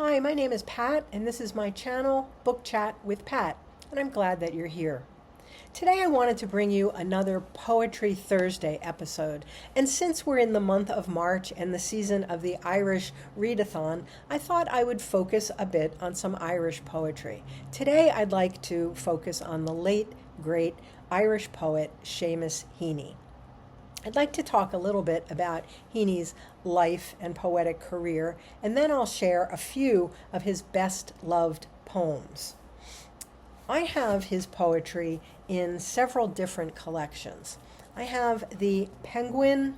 Hi, my name is Pat, and this is my channel, Book Chat with Pat, and I'm glad that you're here. Today I wanted to bring you another Poetry Thursday episode, and since we're in the month of March and the season of the Irish Readathon, I thought I would focus a bit on some Irish poetry. Today I'd like to focus on the late, great Irish poet Seamus Heaney. I'd like to talk a little bit about Heaney's life and poetic career, and then I'll share a few of his best loved poems. I have his poetry in several different collections. I have the Penguin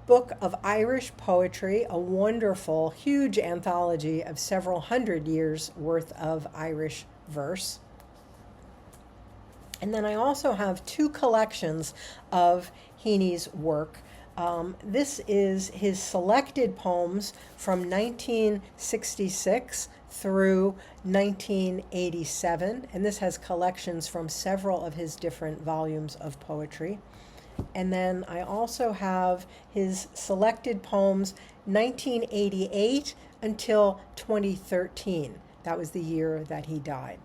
Book of Irish Poetry, a wonderful, huge anthology of several hundred years worth of Irish verse. And then I also have two collections of Heaney's work. This is his selected poems from 1966 through 1987, and this has collections from several of his different volumes of poetry. And then I also have his selected poems 1988 until 2013. That was the year that he died.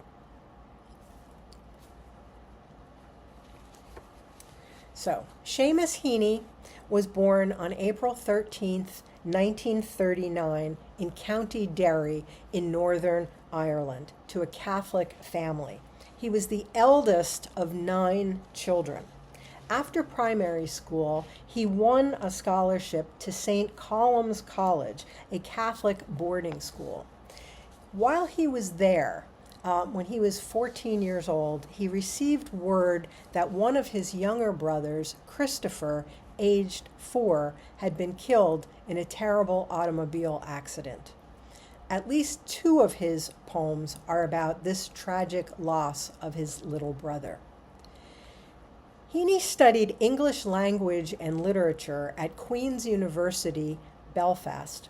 So, Seamus Heaney was born on April 13th, 1939 in County Derry in Northern Ireland to a Catholic family. He was the eldest of 9 children. After primary school, he won a scholarship to St. Colum's College, a Catholic boarding school. While he was there, when he was 14 years old, he received word that one of his younger brothers, Christopher, aged 4, had been killed in a terrible automobile accident. At least 2 of his poems are about this tragic loss of his little brother. Heaney studied English language and literature at Queen's University, Belfast,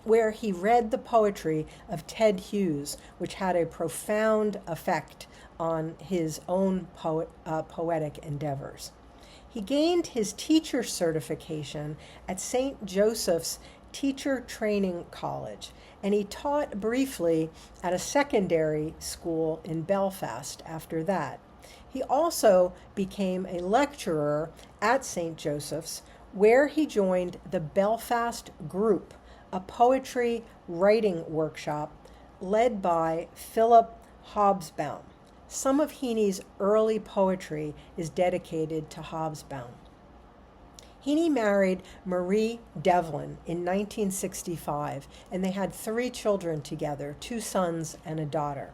where he read the poetry of Ted Hughes, which had a profound effect on his own poetic endeavors. He gained his teacher certification at St. Joseph's Teacher Training College, and he taught briefly at a secondary school in Belfast after that. He also became a lecturer at St. Joseph's, where he joined the Belfast Group, a poetry writing workshop led by Philip Hobsbawm. Some of Heaney's early poetry is dedicated to Hobsbawm. Heaney married Marie Devlin in 1965, and they had 3 children together, 2 sons and a daughter.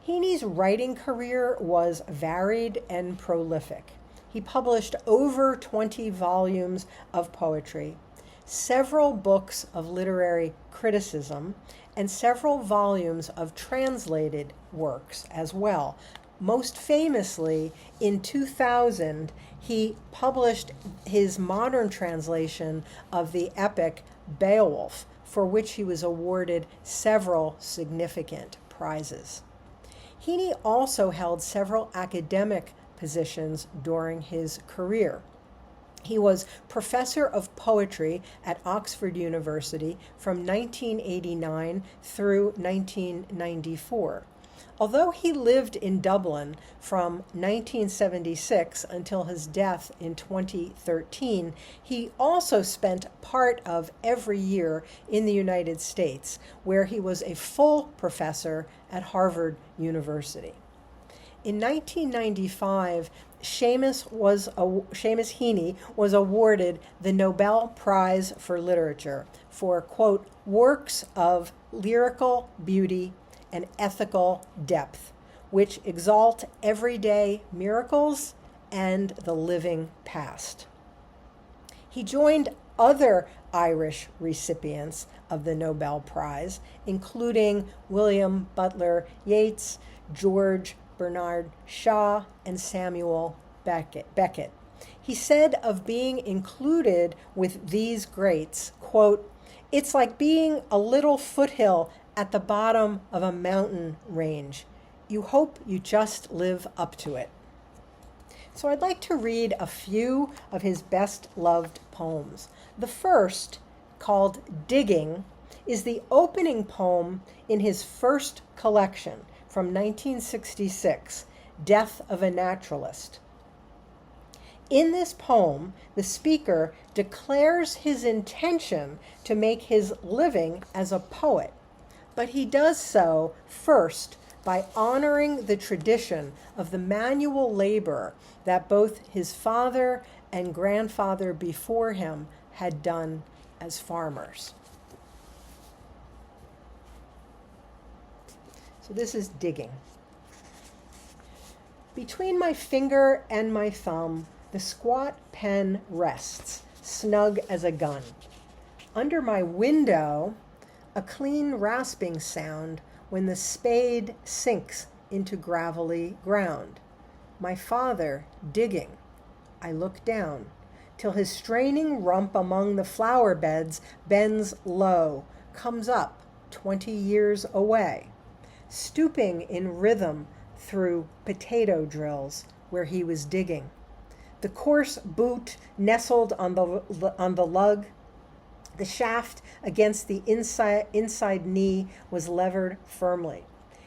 Heaney's writing career was varied and prolific. He published over 20 volumes of poetry, several books of literary criticism, and several volumes of translated works as well. Most famously, in 2000, he published his modern translation of the epic Beowulf, for which he was awarded several significant prizes. Heaney also held several academic positions during his career. He was professor of poetry at Oxford University from 1989 through 1994. Although he lived in Dublin from 1976 until his death in 2013, he also spent part of every year in the United States, where he was a full professor at Harvard University. In 1995, Seamus Heaney was awarded the Nobel Prize for Literature for, quote, works of lyrical beauty and ethical depth, which exalt everyday miracles and the living past. He joined other Irish recipients of the Nobel Prize, including William Butler Yeats, George Bernard Shaw, and Samuel Beckett. He said of being included with these greats, quote, it's like being a little foothill at the bottom of a mountain range. You hope you just live up to it. So I'd like to read a few of his best loved poems. The first called Digging, is the opening poem in his first collection from 1966, Death of a Naturalist. In this poem, the speaker declares his intention to make his living as a poet, but he does so first by honoring the tradition of the manual labor that both his father and grandfather before him had done as farmers. So this is Digging. Between my finger and my thumb, the squat pen rests, snug as a gun. Under my window, a clean rasping sound when the spade sinks into gravelly ground. My father digging. I look down, till his straining rump among the flower beds bends low, comes up 20 years away, stooping in rhythm through potato drills where he was digging. The coarse boot nestled on the lug. The shaft against the inside knee was levered firmly.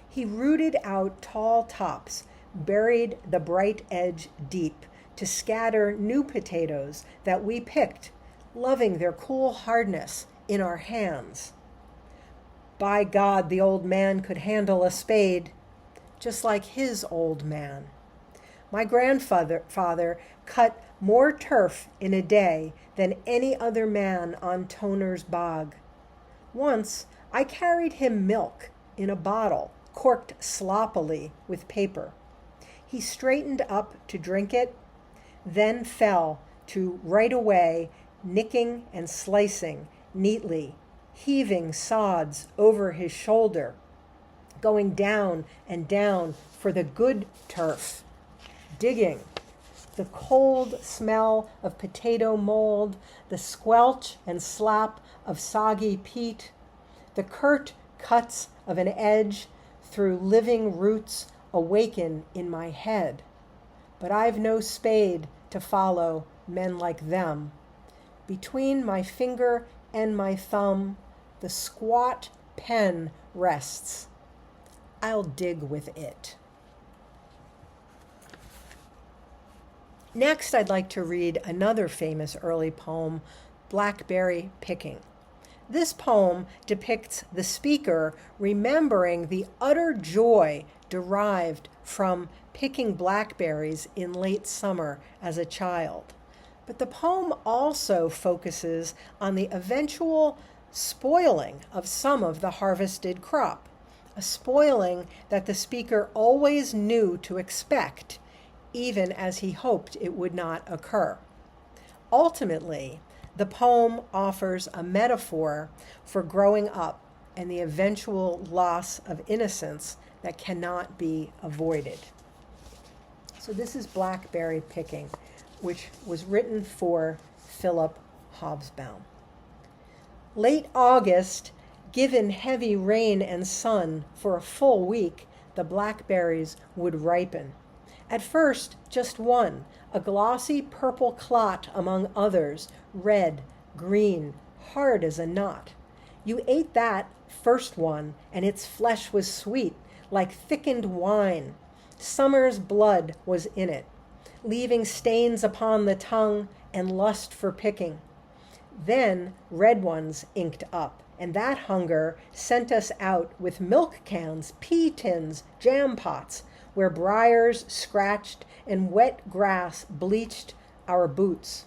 He rooted out tall tops, buried the bright edge deep to scatter new potatoes that we picked, loving their cool hardness in our hands. By God, the old man could handle a spade, just like his old man. My grandfather cut more turf in a day than any other man on Toner's bog. Once I carried him milk in a bottle, corked sloppily with paper. He straightened up to drink it, then fell to right away nicking and slicing neatly, heaving sods over his shoulder, going down and down for the good turf, digging. The cold smell of potato mold, the squelch and slap of soggy peat, the curt cuts of an edge through living roots awaken in my head. But I've no spade to follow men like them. Between my finger and my thumb, the squat pen rests. I'll dig with it. Next, I'd like to read another famous early poem, Blackberry Picking. This poem depicts the speaker remembering the utter joy derived from picking blackberries in late summer as a child. But the poem also focuses on the eventual spoiling of some of the harvested crop, a spoiling that the speaker always knew to expect, even as he hoped it would not occur. Ultimately, the poem offers a metaphor for growing up and the eventual loss of innocence that cannot be avoided. So this is Blackberry Picking, which was written for Philip Hobsbawm. Late August, given heavy rain and sun for a full week, the blackberries would ripen. At first, just one, a glossy purple clot among others, red, green, hard as a knot. You ate that first one, and its flesh was sweet, like thickened wine. Summer's blood was in it, leaving stains upon the tongue and lust for picking. Then red ones inked up, and that hunger sent us out with milk cans, pea tins, jam pots, where briars scratched and wet grass bleached our boots.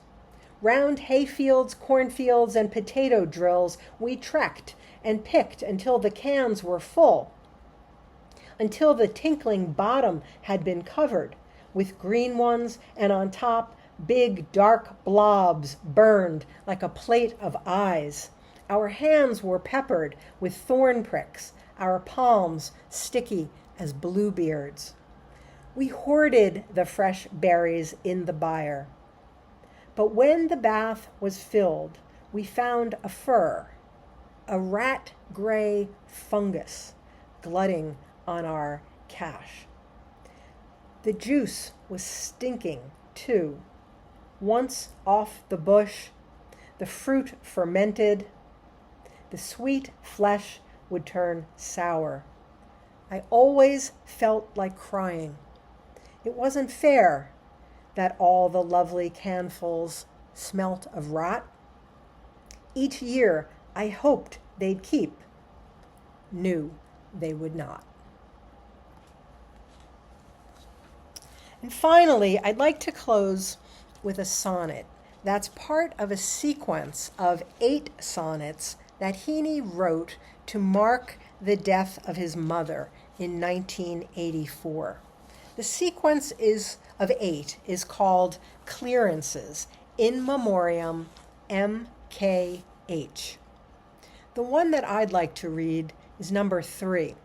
Round hayfields, cornfields, and potato drills we trekked and picked until the cans were full, until the tinkling bottom had been covered with green ones, and on top big dark blobs burned like a plate of eyes. Our hands were peppered with thorn pricks, our palms sticky as bluebeards. We hoarded the fresh berries in the byre. But when the bath was filled, we found a fur, a rat-gray fungus glutting on our cache. The juice was stinking, too. Once off the bush, the fruit fermented, the sweet flesh would turn sour. I always felt like crying. It wasn't fair that all the lovely canfuls smelt of rot. Each year I hoped they'd keep, knew they would not. And finally, I'd like to close with a sonnet that's part of a sequence of 8 sonnets that Heaney wrote to mark the death of his mother in 1984. The sequence of 8 is called Clearances, in memoriam M.K.H. The one that I'd like to read is number 3,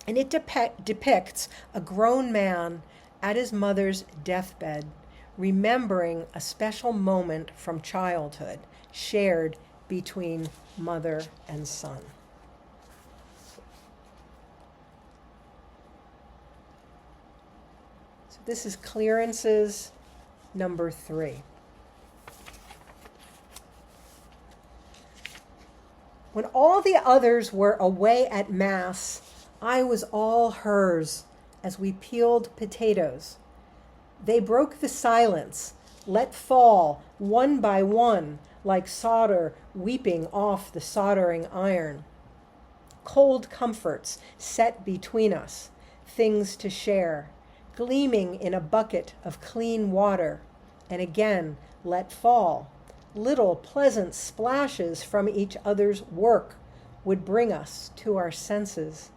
and it depicts a grown man at his mother's deathbed, remembering a special moment from childhood shared between mother and son. So this is Clearances number 3. When all the others were away at Mass, I was all hers as we peeled potatoes. They broke the silence, let fall one by one, like solder weeping off the soldering iron. Cold comforts set between us, things to share, gleaming in a bucket of clean water, and again let fall. Little pleasant splashes from each other's work would bring us to our senses.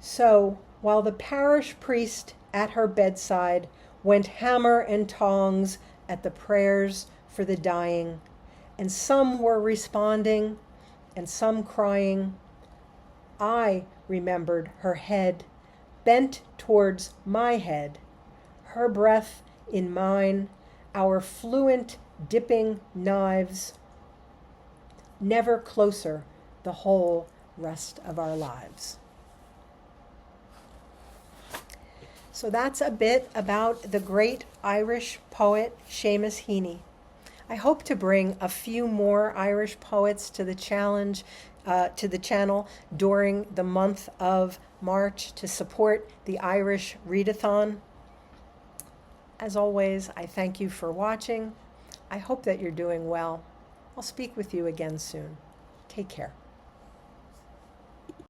So, while the parish priest at her bedside went hammer and tongs at the prayers for the dying, and some were responding and some crying, I remembered her head bent towards my head, her breath in mine, our fluent dipping knives, never closer the whole rest of our lives. So that's a bit about the great Irish poet Seamus Heaney. I hope to bring a few more Irish poets to the channel during the month of March to support the Irish Readathon. As always, I thank you for watching. I hope that you're doing well. I'll speak with you again soon. Take care.